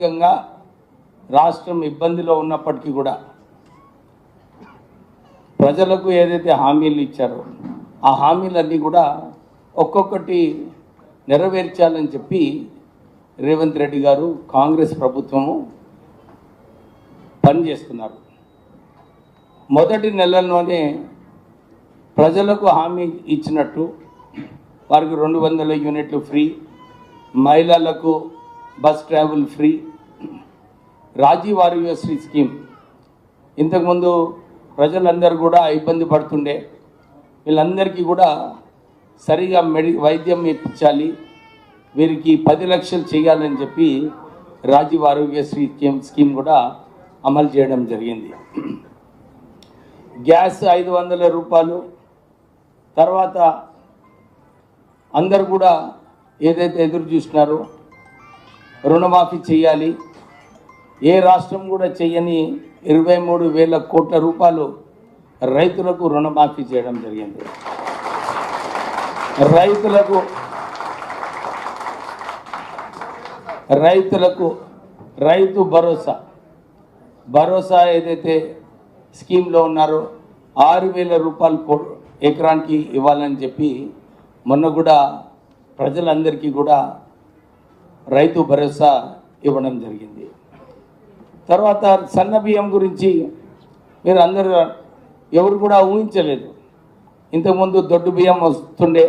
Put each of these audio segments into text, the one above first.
ముఖ్యంగా రాష్ట్రం ఇబ్బందిలో ఉన్నప్పటికీ కూడా ప్రజలకు ఏదైతే హామీలు ఇచ్చారో ఆ హామీలన్నీ కూడా ఒక్కొక్కటి నెరవేర్చాలని చెప్పి రేవంత్ రెడ్డి గారు కాంగ్రెస్ ప్రభుత్వము పనిచేస్తున్నారు. మొదటి నెలల్లోనే ప్రజలకు హామీ ఇచ్చినట్టు వారికి 200 యూనిట్లు ఫ్రీ, మహిళలకు bus travel free, Rajiv Aarogyasri scheme. ఇంతకుముందు ప్రజలందరూ కూడా ఇబ్బంది పడుతుండే, వీళ్ళందరికీ కూడా సరిగా వైద్యం ఇప్పించాలి, వీరికి 10 లక్షలు చేయాలని చెప్పి రాజీవ్ ఆరోగ్యశ్రీ స్కీమ్ కూడా అమలు చేయడం జరిగింది. గ్యాస్ 500 రూపాయలు. తర్వాత అందరు కూడా ఏదైతే ఎదురు చూస్తున్నారో రుణమాఫీ చేయాలి, ఏ రాష్ట్రం కూడా చేయని 23,000 కోట్ల రూపాయలు రైతులకు రుణమాఫీ చేయడం జరిగింది. రైతు భరోసా ఏదైతే స్కీమ్లో ఉన్నారో 6,000 రూపాయలు ఎకరానికి ఇవ్వాలని చెప్పి మొన్న కూడా ప్రజలందరికీ కూడా రైతు భరోసా ఇవ్వడం జరిగింది. తర్వాత సన్న బియ్యం గురించి మీరు అందరూ ఎవరు కూడా ఊహించలేదు. ఇంతకుముందు దొడ్డు బియ్యం వస్తుండే,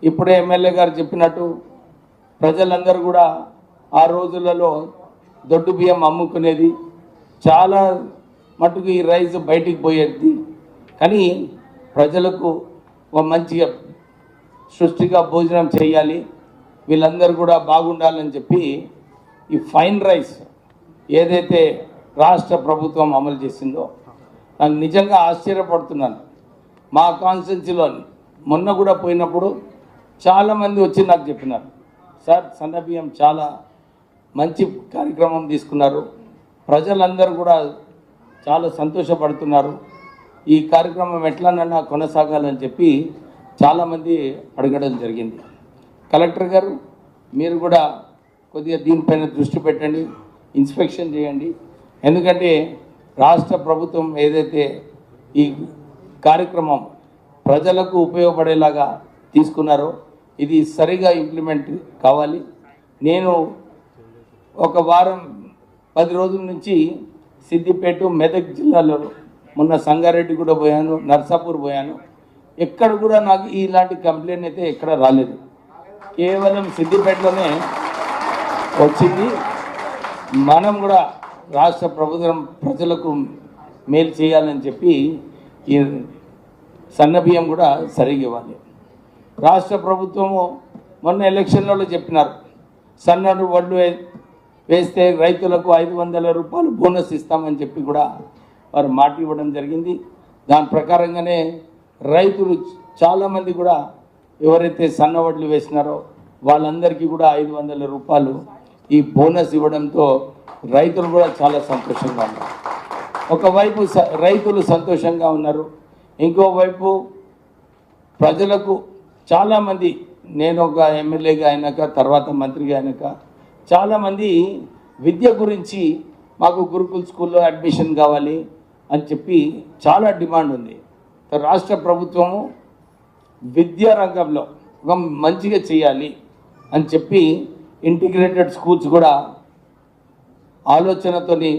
ఇప్పుడే ఎమ్మెల్యే గారు చెప్పినట్టు ప్రజలందరూ కూడా ఆ రోజులలో దొడ్డు బియ్యం అమ్ముకునేది, చాలా మటుకు ఈ రైస్ బయటికి పోయేది. కానీ ప్రజలకు ఒక మంచిగా సృష్టిగా భోజనం చేయాలి, వీళ్ళందరూ కూడా బాగుండాలని చెప్పి ఈ ఫైన్ రైస్ ఏదైతే రాష్ట్ర ప్రభుత్వం అమలు చేసిందో నాకు నిజంగా ఆశ్చర్యపడుతున్నాను. మా కాన్స్టిట్యున్సీలో మొన్న కూడా పోయినప్పుడు చాలామంది వచ్చి నాకు చెప్పినారు, సార్ సన్నబియ్యం చాలా మంచి కార్యక్రమం తీసుకున్నారు, ప్రజలందరూ కూడా చాలా సంతోషపడుతున్నారు, ఈ కార్యక్రమం ఎట్లనన్నా కొనసాగాలని చెప్పి చాలామంది అడగడం జరిగింది. కలెక్టర్ గారు మీరు కూడా కొద్దిగా దీనిపైన దృష్టి పెట్టండి, ఇన్స్పెక్షన్ చేయండి. ఎందుకంటే రాష్ట్ర ప్రభుత్వం ఏదైతే ఈ కార్యక్రమం ప్రజలకు ఉపయోగపడేలాగా తీసుకున్నారో ఇది సరిగా ఇంప్లిమెంట్ కావాలి. నేను ఒక వారం 10 రోజుల నుంచి సిద్దిపేట, మెదక్ జిల్లాలో మొన్న సంగారెడ్డి కూడా పోయాను, నర్సాపూర్ పోయాను. ఎక్కడ కూడా నాకు ఇలాంటి కంప్లైంట్ అయితే ఎక్కడ రాలేదు. కేవలం సిద్దిపేటలోనే వచ్చింది. మనం కూడా రాష్ట్ర ప్రభుత్వం ప్రజలకు మేలు చేయాలని చెప్పి ఈ సన్నబియ్యం కూడా సరిగా ఇవ్వాలి. రాష్ట్ర ప్రభుత్వము మొన్న ఎలక్షన్లలో చెప్పినారు, సన్నడు వడ్లు వేస్తే రైతులకు 500 రూపాయలు బోనస్ ఇస్తామని చెప్పి కూడా వారు మాట ఇవ్వడం జరిగింది. దాని ప్రకారంగానే రైతులు చాలామంది కూడా ఎవరైతే సన్న వడ్లు వేసినారో వాళ్ళందరికీ కూడా 500 రూపాయలు ఈ బోనస్ ఇవ్వడంతో రైతులు కూడా చాలా సంతోషంగా ఉన్నారు. ఒకవైపు రైతులు సంతోషంగా ఉన్నారు, ఇంకోవైపు ప్రజలకు చాలామంది, నేను ఒక ఎమ్మెల్యేగా అయినాక తర్వాత మంత్రిగా అయినాక చాలామంది విద్య గురించి మాకు గురుకుల్ స్కూల్లో అడ్మిషన్ కావాలి అని చెప్పి చాలా డిమాండ్ ఉంది. రాష్ట్ర ప్రభుత్వము విద్యా రంగంలో ఒక మంచిగా చేయాలి అని చెప్పి ఇంటిగ్రేటెడ్ స్కూల్స్ కూడా ఆలోచనతోని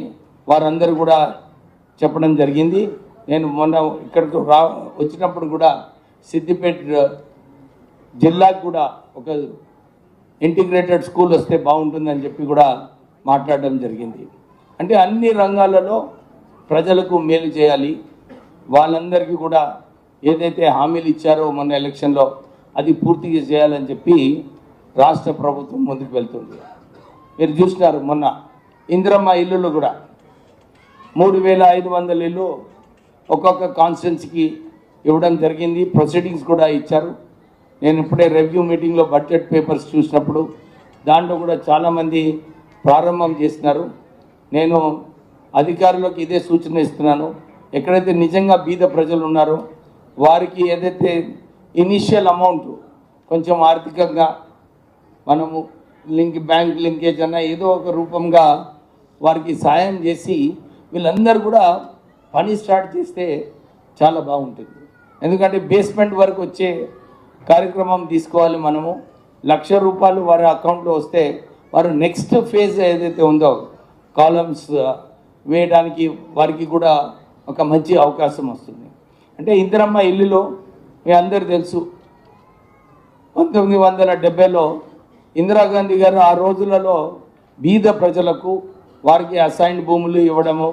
వారందరూ కూడా చెప్పడం జరిగింది. నేను మొన్న ఇక్కడికి వచ్చినప్పుడు కూడా సిద్దిపేట జిల్లాకు కూడా ఒక ఇంటిగ్రేటెడ్ స్కూల్ వస్తే బాగుంటుందని చెప్పి కూడా మాట్లాడడం జరిగింది. అంటే అన్ని రంగాలలో ప్రజలకు మేలు చేయాలి, వాళ్ళందరికీ కూడా ఏదైతే హామీలు ఇచ్చారో మొన్న ఎలక్షన్లో అది పూర్తిగా చేయాలని చెప్పి రాష్ట్ర ప్రభుత్వం ముందుకు వెళ్తుంది. మీరు చూసినారు మొన్న ఇందిరమ్మ ఇల్లులు కూడా 3,500 ఇల్లు ఒక్కొక్క కాన్స్టిట్యున్సీకి ఇవ్వడం జరిగింది. ప్రొసీడింగ్స్ కూడా ఇచ్చారు. నేను ఇప్పుడే రివ్యూ మీటింగ్లో బడ్జెట్ పేపర్స్ చూసినప్పుడు దాంట్లో కూడా చాలామంది ప్రారంభం చేస్తున్నారు. నేను అధికారులకు ఇదే సూచన ఇస్తున్నాను, ఎక్కడైతే నిజంగా బీద ప్రజలు ఉన్నారో వారికి ఏదైతే ఇనిషియల్ అమౌంట్ కొంచెం ఆర్థికంగా మనము బ్యాంక్ లింకేజ్ అన్న ఏదో ఒక రూపంగా వారికి సాయం చేసి వీళ్ళందరూ కూడా పని స్టార్ట్ చేస్తే చాలా బాగుంటుంది. ఎందుకంటే బేస్మెంట్ వరకు వచ్చే కార్యక్రమం తీసుకోవాలి మనము. ₹1,00,000 వారి అకౌంట్లో వస్తే వారు నెక్స్ట్ ఫేజ్ ఏదైతే ఉందో కాలమ్స్ వేయడానికి వారికి కూడా ఒక మంచి అవకాశం వస్తుంది. అంటే ఇందిరమ్మ ఇల్లులో మీ అందరు తెలుసు 1970లో ఇందిరాగాంధీ గారు ఆ రోజులలో బీద ప్రజలకు వారికి అసైన్డ్ భూములు ఇవ్వడము,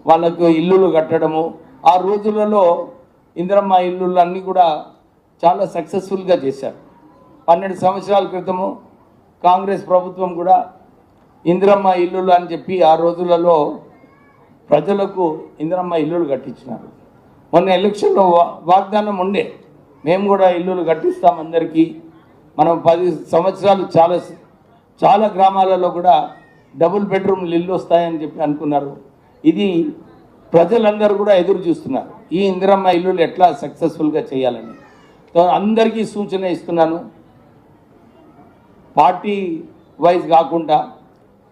వాళ్ళకు ఇల్లులు కట్టడము, ఆ రోజులలో ఇందిరమ్మ ఇల్లులు అన్నీ కూడా చాలా సక్సెస్ఫుల్గా చేశారు. 12 సంవత్సరాల క్రితము కాంగ్రెస్ ప్రభుత్వం కూడా ఇందిరమ్మ ఇల్లులు అని చెప్పి ఆ రోజులలో ప్రజలకు ఇందిరమ్మ ఇల్లులు కట్టించినారు. మొన్న ఎలక్షన్లో వాగ్దానం ఉండే, మేము కూడా ఇల్లులు కట్టిస్తాం అందరికీ, మనం 10 సంవత్సరాలు చాలా గ్రామాలలో కూడా డబుల్ బెడ్రూమ్లు ఇల్లు వస్తాయని చెప్పి అనుకున్నారు. ఇది ప్రజలందరూ కూడా ఎదురు చూస్తున్నారు, ఈ ఇందిరమ్మ ఇల్లులు ఎట్లా సక్సెస్ఫుల్గా చేయాలని. అందరికీ సూచన ఇస్తున్నాను, పార్టీ వైజ్ కాకుండా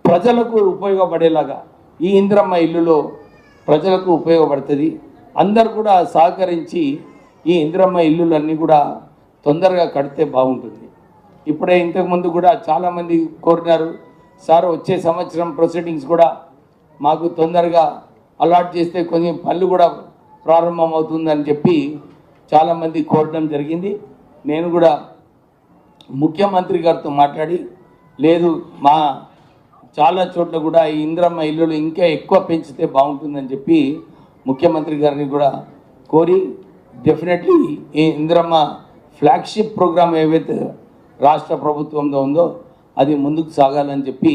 ప్రజలకు ఉపయోగపడేలాగా ఈ ఇందిరమ్మ ఇల్లులో ప్రజలకు ఉపయోగపడుతుంది. అందరు కూడా సహకరించి ఈ ఇందిరమ్మ ఇల్లులన్నీ కూడా తొందరగా కడితే బాగుంటుంది. ఇప్పుడే ఇంతకుముందు కూడా చాలామంది కోరినారు, సార్ వచ్చే సంవత్సరం ప్రొసీడింగ్స్ కూడా మాకు తొందరగా అలాట్ చేస్తే కొంచెం పనులు కూడా ప్రారంభం అవుతుందని చెప్పి చాలామంది కోరడం జరిగింది. నేను కూడా ముఖ్యమంత్రి గారితో మాట్లాడి, లేదు మా చాలా చోట్ల కూడా ఈ ఇందిరమ్మ ఇల్లులు ఇంకా ఎక్కువ పెంచితే బాగుంటుందని చెప్పి ముఖ్యమంత్రి గారిని కూడా కోరి డెఫినెట్లీ ఈ ఇందిరమ్మ ఫ్లాగ్షిప్ ప్రోగ్రామ్ ఏవైతే రాష్ట్ర ప్రభుత్వంలో ఉందో అది ముందుకు సాగాలని చెప్పి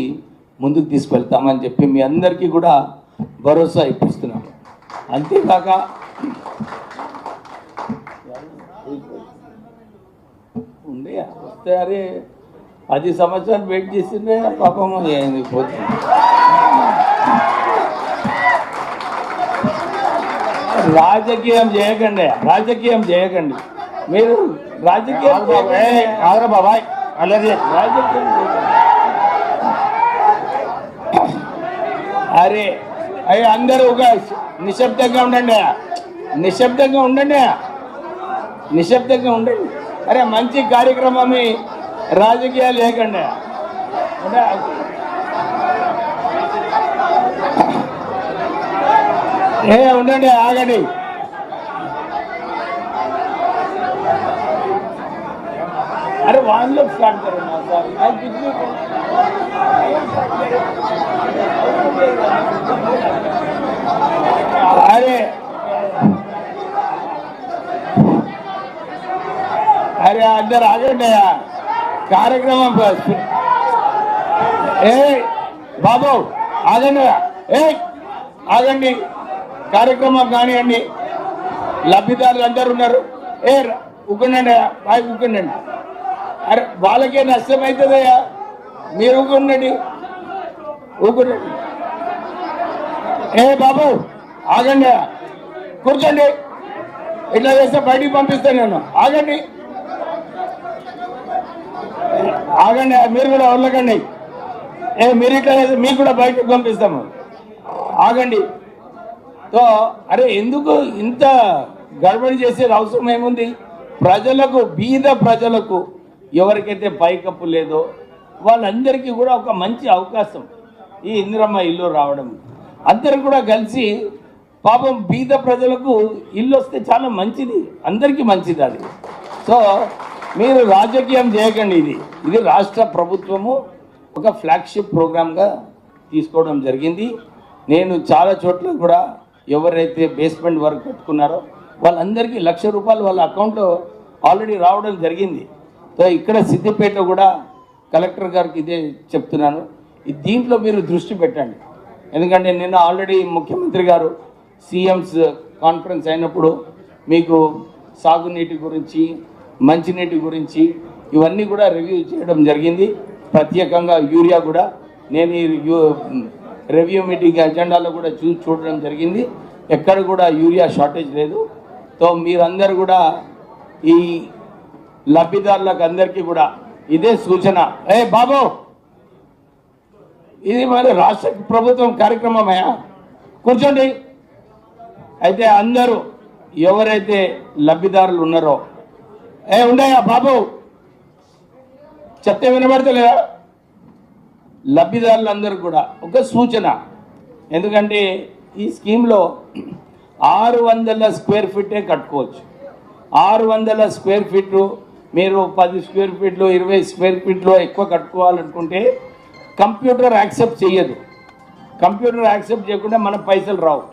ముందుకు తీసుకెళ్తామని చెప్పి మీ అందరికీ కూడా భరోసా ఇప్పిస్తున్నాం. అంతేకాక ఉండే వస్తే అరే 10 సంవత్సరాలు వెయిట్ చేసిందే పాపం పోతుంది. రాజకీయం చేయకండి మీరు రాజకీయం బాబాయ్ అలాగే రాజకీయం అరే అయ్యి అందరూ ఒక నిశ్శబ్దంగా ఉండండి. అరే మంచి కార్యక్రమం, రాజకీయాలు లేకండి. ఉండండి, ఆగండి. अरे वहां लोग स्टार्ट करो ना सर, मैं कुछ भी अरे अंदर आगंడి కార్యక్రమం బాబు ఆగండి కార్యక్రమం కానివ్వండి. లబ్ధిదారులు అందరు ఉన్నారు, ఊకుండండి బాయ్ ఊకుండండి. అరే వాళ్ళకే నష్టం అవుతుందయ్యా, మీరు ఊకుండండి. బాబు ఆగండి, కూర్చోండి. ఇట్లా చేస్తే బయటికి పంపిస్తాను నేను. ఆగండి మీరు కూడా వదలకండి. మీరు ఇట్లా చేస్తే మీకు కూడా బయటకు పంపిస్తాము. ఆగండి. సో అరే ఎందుకు ఇంత గడబడి చేసేది అవసరం ఏముంది? ప్రజలకు, బీద ప్రజలకు ఎవరికైతే పైకప్పు లేదో వాళ్ళందరికీ కూడా ఒక మంచి అవకాశం ఈ ఇందిరమ్మ ఇల్లు రావడం. అందరూ కూడా కలిసి పాపం బీద ప్రజలకు ఇల్లు వస్తే చాలా మంచిది, అందరికీ మంచిది అది. సో మీరు రాజకీయం చేయకండి. ఇది రాష్ట్ర ప్రభుత్వము ఒక ఫ్లాగ్షిప్ ప్రోగ్రామ్గా తీసుకోవడం జరిగింది. నేను చాలా చోట్ల కూడా ఎవరైతే బేస్మెంట్ వర్క్ పెట్టుకున్నారో వాళ్ళందరికీ ₹1,00,000 వాళ్ళ అకౌంట్లో ఆల్రెడీ రావడం జరిగింది. సో ఇక్కడ సిద్దిపేట కూడా కలెక్టర్ గారికి ఇదే చెప్తున్నాను, దీంట్లో మీరు దృష్టి పెట్టండి. ఎందుకంటే నిన్న ఆల్రెడీ ముఖ్యమంత్రి గారు సీఎంస్ కాన్ఫరెన్స్ అయినప్పుడు మీకు సాగునీటి గురించి, మంచినీటి గురించి ఇవన్నీ కూడా రివ్యూ చేయడం జరిగింది. ప్రత్యేకంగా యూరియా కూడా నేను ఈ రివ్యూ మీటింగ్ అజెండాలో కూడా చూడడం జరిగింది. ఎక్కడ కూడా యూరియా షార్టేజ్ లేదు. సో మీరందరూ కూడా ఈ లబ్ధిదారులకు అందరికీ కూడా ఇదే సూచన. బాబు ఇది మరి రాష్ట్ర ప్రభుత్వం కార్యక్రమమయ్యా, కూర్చోండి. అయితే అందరూ ఎవరైతే లబ్ధిదారులు ఉన్నారో ఉండయా బాబు, చెప్తే వినబడతలేదా? లబ్ధిదారులందరూ కూడా ఒక సూచన, ఎందుకంటే ఈ స్కీమ్లో 600 స్క్వేర్ ఫీటే కట్టుకోవచ్చు. 600 స్క్వేర్ ఫీట్లు మీరు 10 స్క్వేర్ ఫీట్లు 20 స్క్వేర్ ఫీట్లో ఎక్కువ కట్టుకోవాలనుకుంటే కంప్యూటర్ యాక్సెప్ట్ చేయదు. కంప్యూటర్ యాక్సెప్ట్ చేయకుండా మన పైసలు రావు.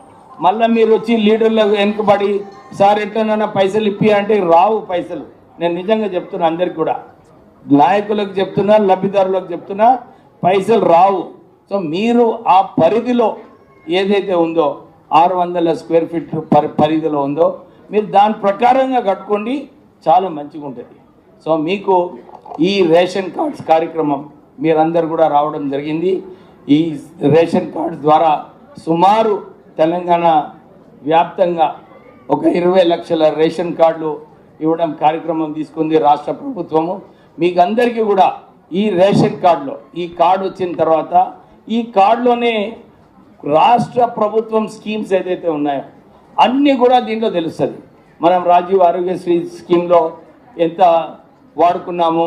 మళ్ళీ మీరు వచ్చి లీడర్లకు వెనుకబడి సార్ ఎట్లనన్నా పైసలు ఇప్పి అంటే రావు పైసలు. నేను నిజంగా చెప్తున్నా, అందరికి కూడా నాయకులకు చెప్తున్నా, లబ్ధిదారులకు చెప్తున్నా, పైసలు రావు. సో మీరు ఆ పరిధిలో ఏదైతే ఉందో 600 స్క్వేర్ ఫీట్ పరిధిలో ఉందో మీరు దాని ప్రకారంగా కట్టుకోండి, చాలా మంచిగా ఉంటుంది. సో మీకు ఈ రేషన్ కార్డ్స్ కార్యక్రమం మీరందరూ కూడా రావడం జరిగింది. ఈ రేషన్ కార్డు ద్వారా సుమారు తెలంగాణ వ్యాప్తంగా ఒక 20 లక్షల రేషన్ కార్డులు ఇవ్వడం కార్యక్రమం తీసుకుంది రాష్ట్ర ప్రభుత్వము. మీకు అందరికీ కూడా ఈ రేషన్ కార్డులో ఈ కార్డు వచ్చిన తర్వాత ఈ కార్డులోనే రాష్ట్ర ప్రభుత్వం స్కీమ్స్ ఏదైతే ఉన్నాయో అన్నీ కూడా దీంట్లో తెలుస్తుంది. మనం రాజీవ్ ఆరోగ్యశ్రీ స్కీమ్లో ఎంత వాడుకున్నాము,